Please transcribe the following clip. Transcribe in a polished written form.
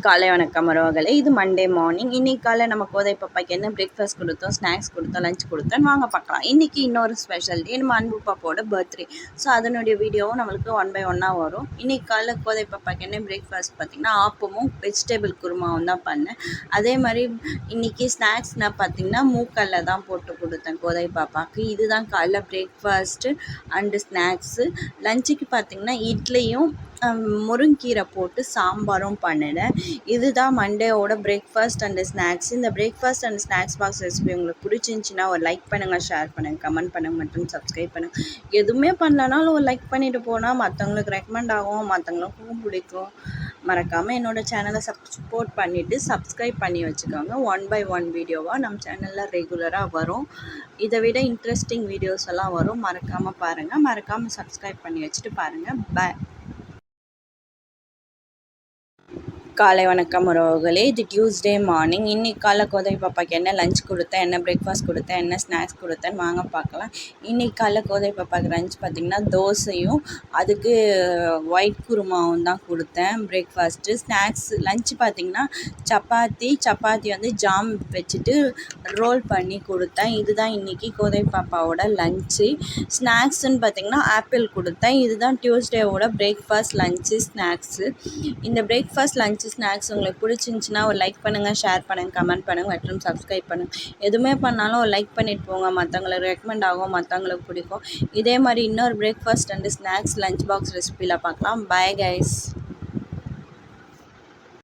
காலை வணக்கம் உறவுகளே. இது மண்டே மார்னிங். இன்றைக்கி காலை நம்ம கோதை பாப்பாக்கு என்ன பிரேக்ஃபாஸ்ட் கொடுத்தோம், ஸ்நாக்ஸ் கொடுத்தோம், லஞ்ச் கொடுத்தோம் வாங்க பார்க்கலாம். இன்றைக்கி இன்னொரு ஸ்பெஷல் டே, நம்ம அன்பு பாப்பாவோட பர்த்டே. ஸோ அதனுடைய வீடியோவும் நம்மளுக்கு 1 by 1 வரும். இன்றைக்கி காலைல கோதை பாப்பாக்கு என்ன பிரேக்ஃபாஸ்ட் பார்த்திங்கன்னா ஆப்பமும் வெஜிடபிள் குருமாவும் தான் பண்ணேன். அதே மாதிரி இன்றைக்கி ஸ்நாக்ஸ்னால் பார்த்திங்கன்னா மூக்கல்ல தான் போட்டு கொடுத்தேன் கோதை பாப்பாவுக்கு. இதுதான் காலைல பிரேக்ஃபாஸ்ட்டு அண்டு ஸ்நாக்ஸு. லஞ்சுக்கு பார்த்திங்கன்னா இட்லியும் முருங்கீரை போட்டு சாம்பாரும் பண்ணினேன். இதுதான் மண்டேவோட பிரேக்ஃபாஸ்ட் அண்டு ஸ்நாக்ஸ். இந்த breakfast and snacks box recipe உங்களுக்கு பிடிச்சிருந்துச்சின்னா ஒரு லைக் பண்ணுங்கள், ஷேர் பண்ணுங்கள், கமெண்ட் பண்ணுங்கள் மற்றும் சப்ஸ்கிரைப் பண்ணுங்கள். எதுவுமே பண்ணலனாலும் ஒரு லைக் பண்ணிவிட்டு போனால் மற்றவங்களுக்கு ரெக்கமெண்ட் ஆகும், மற்றவங்களுக்கும் பிடிக்கும். மறக்காமல் என்னோடய சேனலை சப்போர்ட் பண்ணிவிட்டு சப்ஸ்கிரைப் பண்ணி வச்சுக்கோங்க. 1 by 1 வீடியோவாக நம்ம சேனலில் ரெகுலராக வரும். இதை விட இன்ட்ரெஸ்டிங் வீடியோஸ் எல்லாம் வரும். மறக்காமல் பாருங்கள், மறக்காமல் சப்ஸ்கிரைப் பண்ணி வச்சுட்டு பாருங்கள். பாய். காலை வணக்கம் உறவுகளே. இது டியூஸ்டே மார்னிங். இன்றைக்கி காலை கோதை பாப்பாக்கு என்ன லஞ்ச் கொடுத்தேன், என்ன பிரேக்ஃபாஸ்ட் கொடுத்தேன், என்ன ஸ்நாக்ஸ் கொடுத்தேன்னு வாங்க பார்க்கலாம். இன்றைக்கி காலை கோதை பாப்பாக்கு லஞ்ச் பார்த்திங்கன்னா தோசையும் அதுக்கு ஒயிட் குருமாவும் தான் கொடுத்தேன் பிரேக்ஃபாஸ்ட்டு. ஸ்நாக்ஸ் லஞ்ச் பார்த்திங்கன்னா சப்பாத்தி வந்து ஜாம் வச்சுட்டு ரோல் பண்ணி கொடுத்தேன். இதுதான் இன்றைக்கி கோதை பாப்பாவோட லஞ்சு. ஸ்நாக்ஸுன்னு பார்த்திங்கன்னா ஆப்பிள் கொடுத்தேன். இதுதான் டியூஸ்டேவோட பிரேக்ஃபாஸ்ட், லஞ்சு, ஸ்நாக்ஸு. இந்த பிரேக்ஃபாஸ்ட், லஞ்சு, ஸ்நாக்ஸ் உங்களுக்கு பிடிச்சிருந்துச்சின்னா ஒரு லைக் பண்ணுங்கள், ஷேர் பண்ணுங்கள், கமெண்ட் பண்ணுங்கள் மற்றும் சப்ஸ்கிரைப் பண்ணுங்கள். எதுவுமே பண்ணாலும் ஒரு லைக் பண்ணிட்டு போங்க, மற்றவங்களுக்கு ரெக்கமெண்ட் ஆகும், மற்றவங்களுக்கு பிடிக்கும். இதே மாதிரி இன்னொரு breakfast and snacks lunch box ரெசிபியில் பார்க்கலாம். Bye guys.